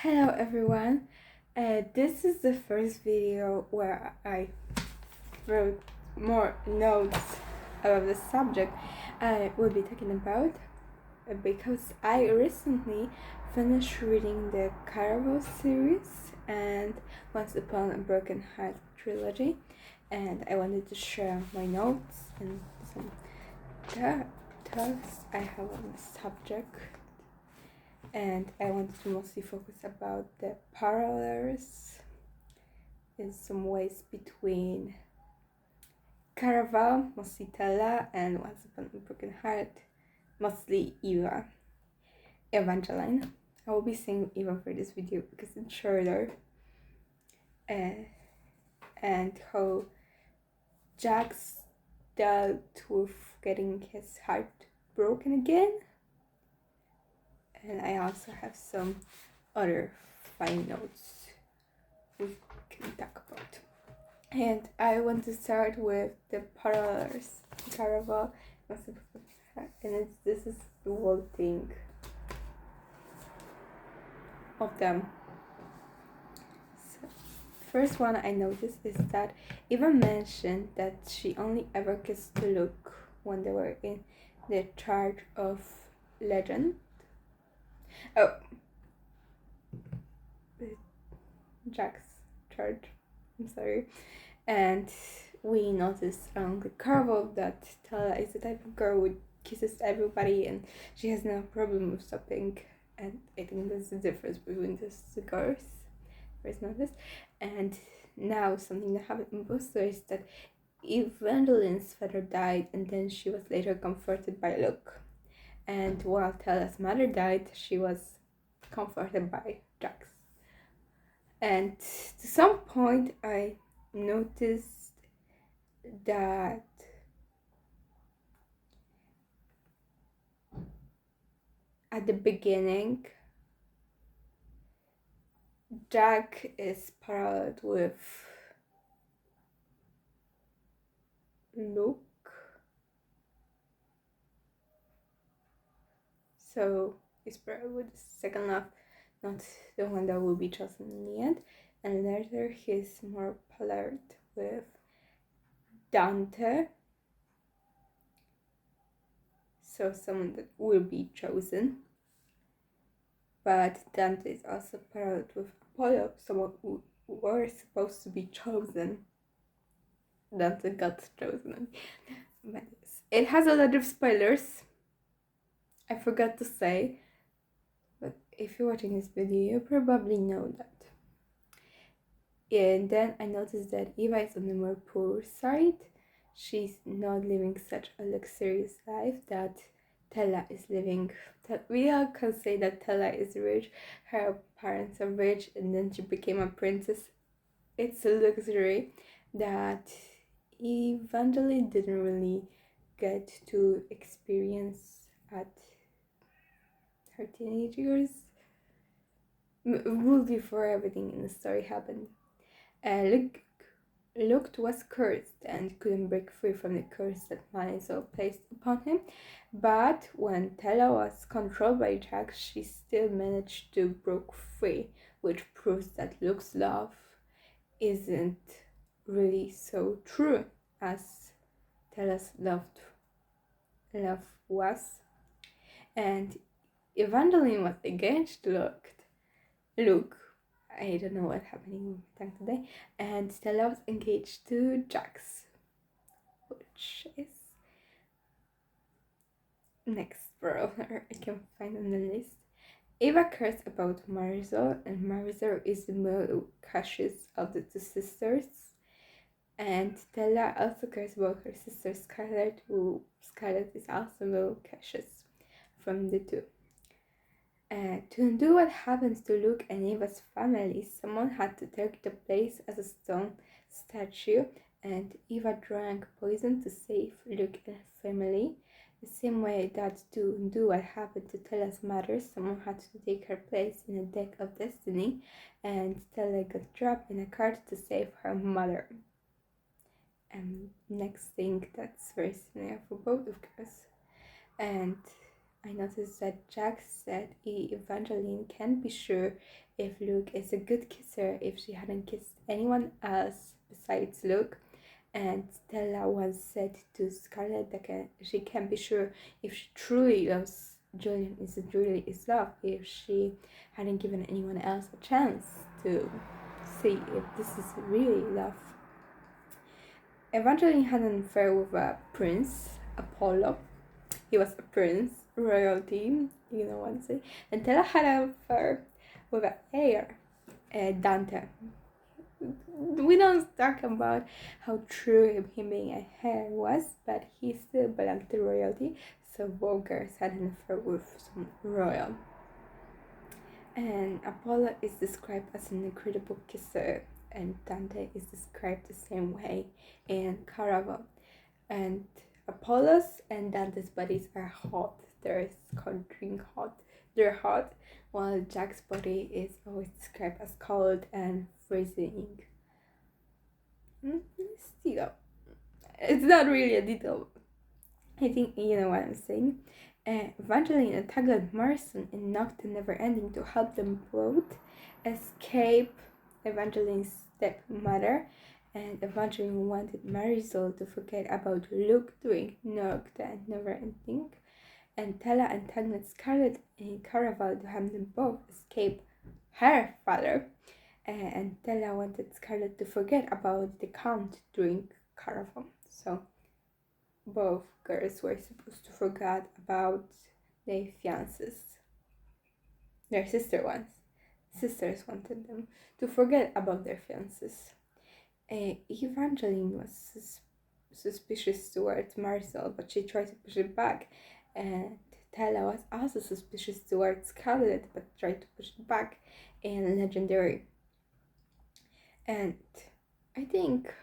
Hello everyone, this is the first video where I wrote more notes about the subject I will be talking about because I recently finished reading the CARAVAL series and Once Upon a Broken Heart trilogy, and I wanted to share my notes and some thoughts I have on the subject. And I wanted to mostly focus about the parallels in some ways between CARAVAL, mostly Tella, and Once Upon a Broken Heart, mostly Eva. Evangeline. I will be saying Eva for this video because it's shorter. And how Jax dealt with getting his heart broken again. And I also have some other fine notes we can talk about. And I want to start with the parallels. CARAVAL, and this is the whole thing of them. So, first one I noticed is that Eva mentioned that she only ever kissed Luke when they were in the charge of legend. Oh, Jack's charge. I'm sorry. And we noticed on the CARAVAL that Tala is the type of girl who kisses everybody and she has no problem with stopping. And I think that's the difference between these two girls. First noticed. And now something that happened in both stories is that Evangeline's father died and then she was later comforted by Luke. And while Tala's mother died, she was comforted by Jax. And to some point, I noticed that at the beginning, Jack is paralleled with Luke. So he's paralleled with the second love, not the one that will be chosen in the end. And later he's more paralleled with Dante. So someone that will be chosen. But Dante is also paralleled with Apollo, someone who were supposed to be chosen. Dante got chosen. But it has a lot of spoilers. I forgot to say, but if you're watching this video, you probably know that. And then I noticed that Eva is on the more poor side. She's not living such a luxurious life that Tella is living. We all can say that Tella is rich, her parents are rich, and then she became a princess. It's a luxury that Evangeline didn't really get to experience at her teenage years. Well, before everything in the story happened. Luke was cursed and couldn't break free from the curse that Maisel placed upon him, but when Tella was controlled by Jack, she still managed to break free, which proves that Luke's love isn't really so true as Tella's love was. And Evangeline was against Luke. I don't know what's happening with my tongue today. And Stella was engaged to Jax, which is next brother I can find on the list. Eva cares about Marisol, and Marisol is the more cautious of the two sisters. And Stella also cares about her sister Scarlett, who Scarlett is also more cautious from the two. To undo what happens to Luke and Eva's family, someone had to take the place as a stone statue, and Eva drank poison to save Luke and her family. The same way that to undo what happened to Tella's mother, someone had to take her place in a deck of destiny, and Tella got trapped in a cart to save her mother. And next thing, that's very similar for both of us. And I noticed that Jack said Evangeline can't be sure if Luke is a good kisser if she hadn't kissed anyone else besides Luke. And Stella once said to Scarlett that she can't be sure if she truly loves Julian is it really is love if she hadn't given anyone else a chance to see if this is really love. Evangeline had an affair with a prince, Apollo. He was a prince, royalty, you know what I'm saying. And Stella had an affair with an heir, Dante. We don't talk about how true him being a heir was, but he still belonged to royalty, so both girls had an affair with some royal. And Apollo is described as an incredible kisser, and Dante is described the same way in CARAVAL. And Apollo's and Dante's bodies are hot. They're scorching hot. They're hot, while Jack's body is always described as cold and freezing. Still, it's not really a detail. I think you know what I'm saying. Evangeline and tackled Morrison and knocked the never ending to help them both escape Evangeline's stepmother, and Evangeline wanted Marisol to forget about Luke doing knocked and never ending, and Tella entangled Scarlett in CARAVAL to have them both escape her father, and Tella wanted Scarlett to forget about the Count during CARAVAL. So both girls were supposed to forget about their fiancés. Their sisters wanted them to forget about their fiancés. Evangeline was suspicious towards Marcel, but she tried to push it back. And Tella was also suspicious towards Scarlett, but tried to push it back in Legendary. And I think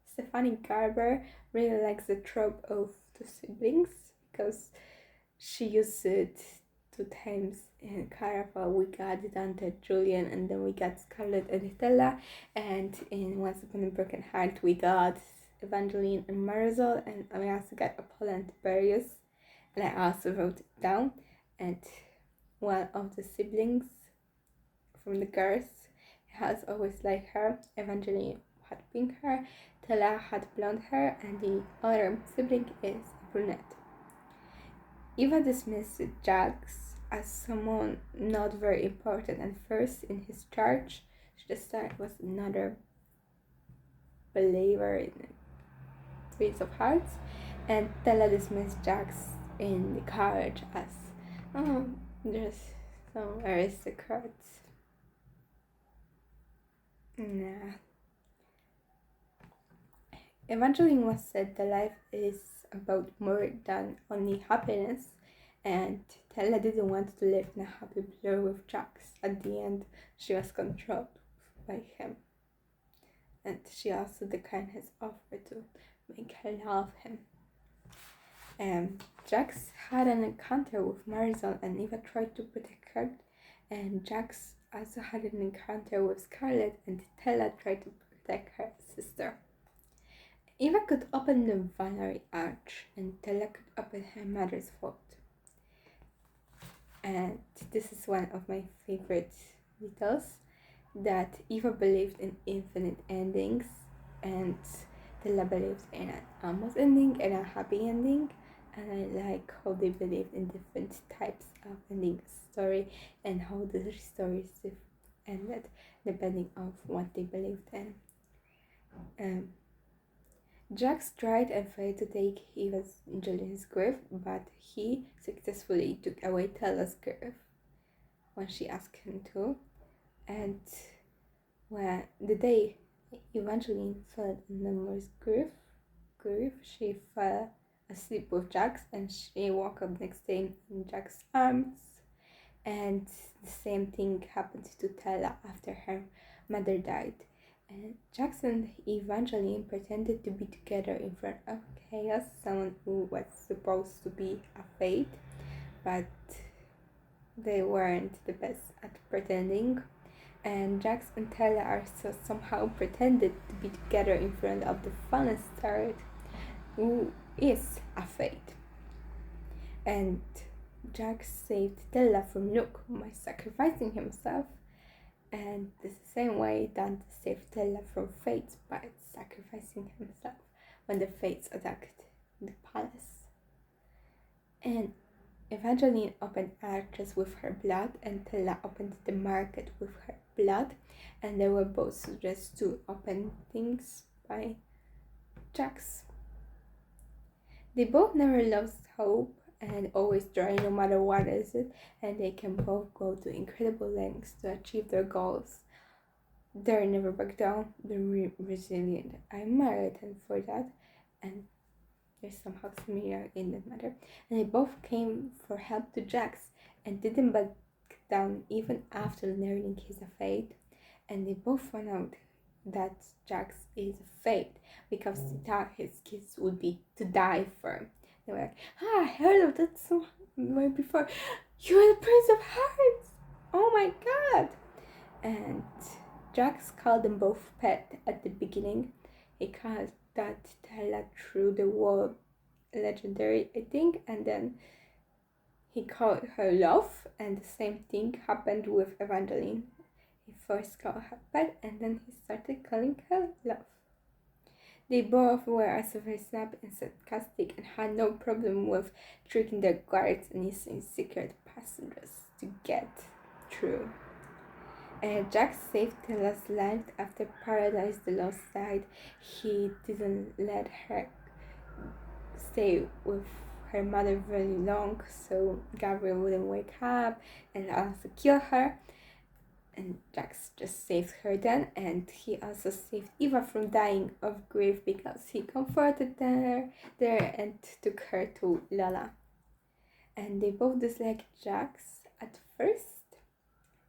Stephanie Garber really likes the trope of two siblings because she used it 2 times in CARAVAL. We got Dante, Julian, and then we got Scarlett and Stella, and in Once Upon a Broken Heart we got Evangeline and Marisol, and we also got Apollo and Tiberius, and I also wrote it down. And one of the siblings from the girls has always liked her. Evangeline had pink hair, Tella had blonde hair, and the other sibling is a brunette. Eva dismissed Jax as someone not very important and first in his charge. She just thought it was another believer in Prince of Hearts, and Tella dismissed Jax in the carriage as there's some aristocrats. Nah. Evangeline was said that life is about more than only happiness, and Tella didn't want to live in a happy blur with Jax. At the end, she was controlled by him, and she also declined his offer to make her love him. Jax had an encounter with Marisol, and Eva tried to protect her, and Jax also had an encounter with Scarlett, and Tella tried to protect her sister. Eva could open the Vanary Arch, and Tella could open her mother's vault. And this is one of my favorite details, that Eva believed in infinite endings, and Tella believed in an almost ending and a happy ending. And I like how they believed in different types of ending story and how the stories ended depending on what they believed in. Jax tried and failed to take Eva's Julian's grief, but he successfully took away Tella's grief when she asked him to. And when the day Evangeline fell in Nemours' grief, she fell asleep with Jax, and she woke up next day in Jax's arms. And the same thing happened to Tella after her mother died. And Jax and Evangeline pretended to be together in front of Chaos, someone who was supposed to be a fate, but they weren't the best at pretending. And Jax and Tella are somehow pretended to be together in front of the fallen star, who is a fate. And Jack saved Stella from Luke by sacrificing himself, and the same way Dante saved Stella from Fates by sacrificing himself when the Fates attacked the palace. And Evangeline opened arches with her blood, and Stella opened the market with her blood, and they were both suggested to open things by Jack's. They both never lost hope and always try no matter what is it, and they can both go to incredible lengths to achieve their goals. They never back down, they're resilient. I admire them for that, and they're somehow similar in that matter. And they both came for help to Jax and didn't back down even after learning his fate. And they both found out that Jax is a fate because he thought his kids would be to die for him. They were like, I heard of that somewhere before. You are the Prince of Hearts! Oh my god! And Jax called them both pet at the beginning. He called that Stella through the wall legendary, I think, and then he called her love, and the same thing happened with Evangeline. He first called her pet, and then he started calling her love. They both were also very snappy and sarcastic and had no problem with tricking their guards and using secret passengers to get through. Jack saved Stella's life after Paradise the Lost died. He didn't let her stay with her mother very long, so Gabriel wouldn't wake up and also kill her. And Jax just saved her then, and he also saved Eva from dying of grief because he comforted her there and took her to Lala. And they both disliked Jax at first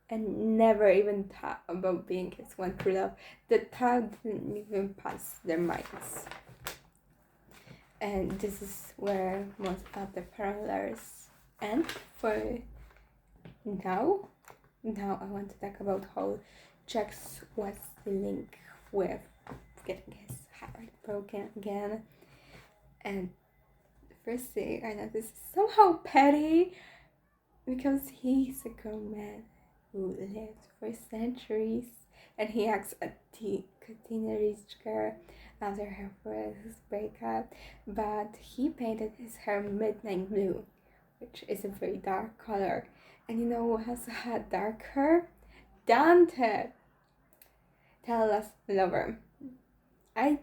and never even thought about being his one true love. The thought didn't even pass their minds. And this is where most of the parallels end for now. Now I want to talk about how Jax was dealing with getting his heart broken again. And the first thing I noticed is somehow petty because he's a grown man who lived for centuries and he acts a teenage girl after her first breakup, but he painted his hair midnight blue, which is a very dark color. And you know who has had dark hair? Dante! Stella's lover. I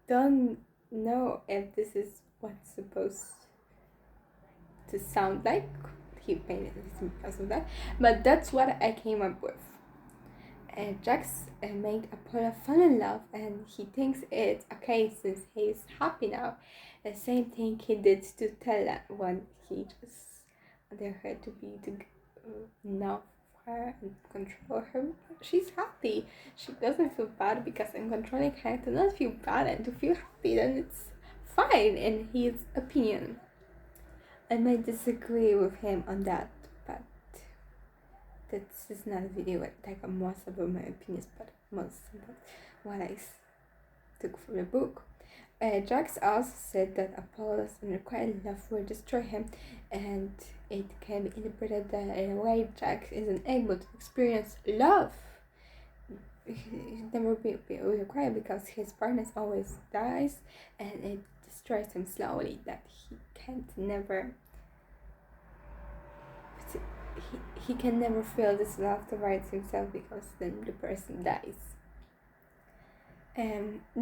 don't know if this is what's supposed to sound like. He painted this because of that, but that's what I came up with. Jax made Apollo fall in love, and he thinks it's okay since he's happy now. The same thing he did to Stella when he just wanted her to be enough her and control her. She's happy. She doesn't feel bad because I'm controlling her to not feel bad and to feel happy. Then it's fine in his opinion. I might disagree with him on that, but this is not a video where I talk most about my opinions, but most about what I took from the book. Jax also said that Apollo's unrequited love will destroy him, and it can be interpreted that in a way Jax isn't able to experience love. He never be required because his partner always dies, and it destroys him slowly. That he can't never. He can never feel this love towards himself because then the person dies.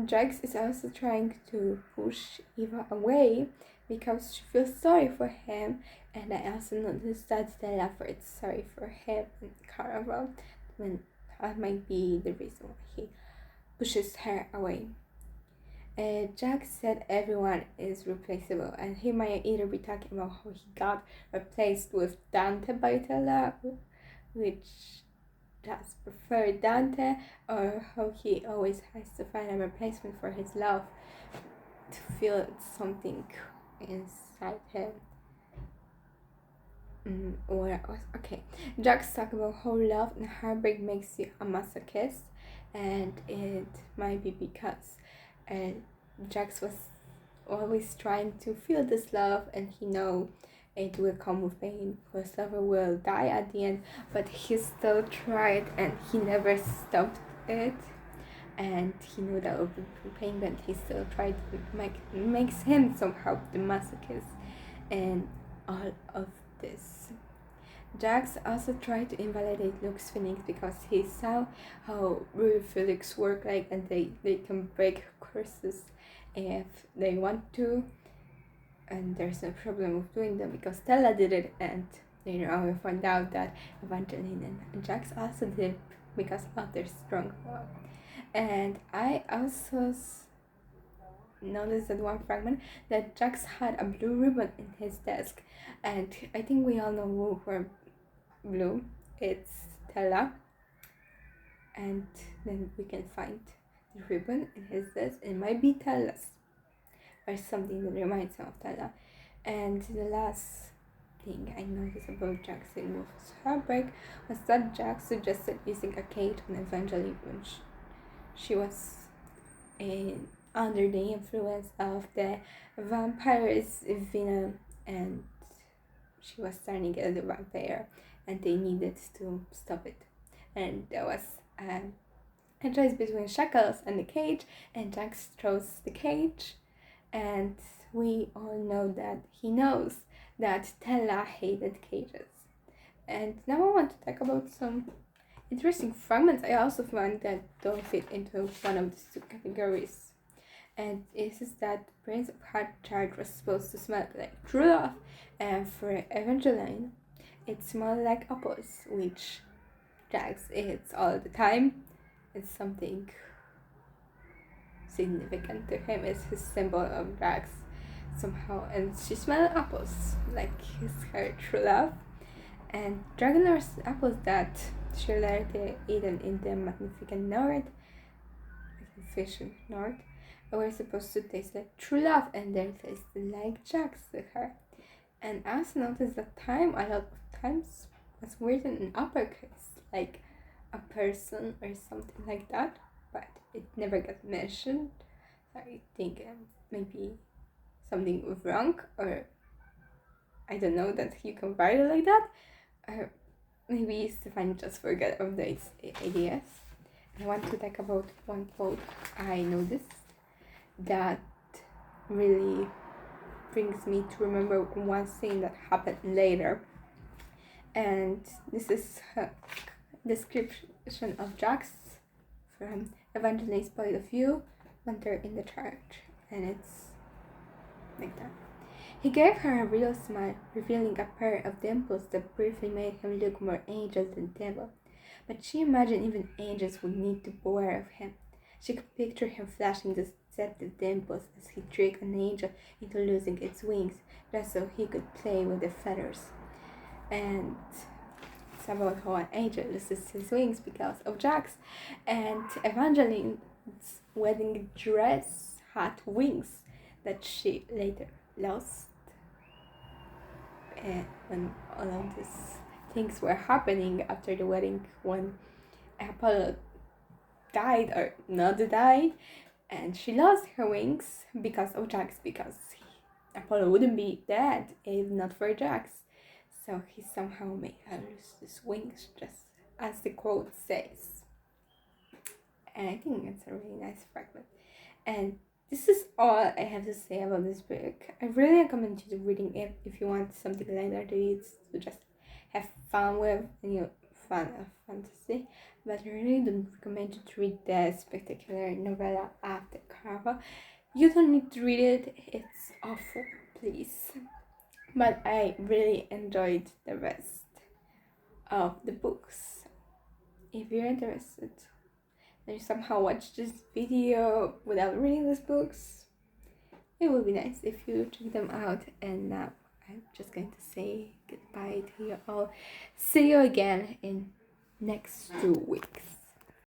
Jax is also trying to push Eva away because she feels sorry for him, and I also noticed that Stella felt sorry for him in CARAVAL, when that might be the reason why he pushes her away. Jax said everyone is replaceable, and he might either be talking about how he got replaced with Dante by Stella, which does prefer Dante, or how he always has to find a replacement for his love to feel something inside him. Okay, Jax talked about how love and heartbreak makes you a masochist, and it might be because Jax was always trying to feel this love, and he know it will come with pain, his lover will die at the end, but he still tried and he never stopped it. And he knew that would be pain, but he still tried to makes him somehow the masochist and all of this. Jax also tried to invalidate Luke's feelings because he saw how real feelings work like, and they can break curses if they want to, and there's no problem with doing them because Stella did it, and later on we find out that Evangeline and Jax also did it because of their strong will. And I also noticed at one fragment that Jax had a blue ribbon in his desk, and I think we all know who were blue. It's Stella, and then we can find the ribbon in his desk. It might be Stella's or something that reminds him of Stella. And the last thing I noticed about Jax in Wolf's Heartbreak was that Jax suggested using a cage on Evangeline when she was under the influence of the vampire's venom, and she was turning into a vampire, and they needed to stop it. And there was a choice between shackles and the cage, and Jax chose the cage. And we all know that he knows that Stella hated cages. And now I want to talk about some interesting fragments I also found that don't fit into one of these two categories. And this is that Prince of Heartchard was supposed to smell like true love, and for Evangeline, it smelled like apples, which Jax eats all the time. It's something significant to him. It's his symbol of Jax somehow, and she smelled apples like her true love. And Dragonor's apples that she later eaten in the Magnificent North, Magnificent North, were supposed to taste like true love, and they tasted like Jax to her. And I also noticed that time a lot of times was written in uppercase, like a person or something like that, but it never got mentioned. So I think maybe something was wrong, or I don't know that you can write it like that, or maybe Stefani just forgot of these ideas. I want to talk about one quote I noticed that really brings me to remember one thing that happened later. And this is a description of Jax from Evangeline's point of view when they're in the church, and it's like that. He gave her a real smile, revealing a pair of dimples that briefly made him look more angel than devil. But she imagined even angels would need to beware of him. She could picture him flashing deceptive dimples as he tricked an angel into losing its wings, just so he could play with the feathers. And it's about how an angel loses his wings because of Jax. And Evangeline's wedding dress had wings that she later lost. When all of these things were happening after the wedding, when Apollo died or not died, and she lost her wings because of Jax, because Apollo wouldn't be dead if not for Jax. So he somehow made her lose his wings, just as the quote says. And I think it's a really nice fragment. And this is all I have to say about this book. I really recommend you to reading it if you want something lighter to read, to just have fun with, and you're fan of fantasy. But I really don't recommend you to read the spectacular novella after CARAVAL. You don't need to read it, it's awful, please. But I really enjoyed the rest of the books. If you're interested, and you somehow watch this video without reading these books, it would be nice if you check them out. And now I'm just going to say goodbye to you all. See you again in next 2 weeks.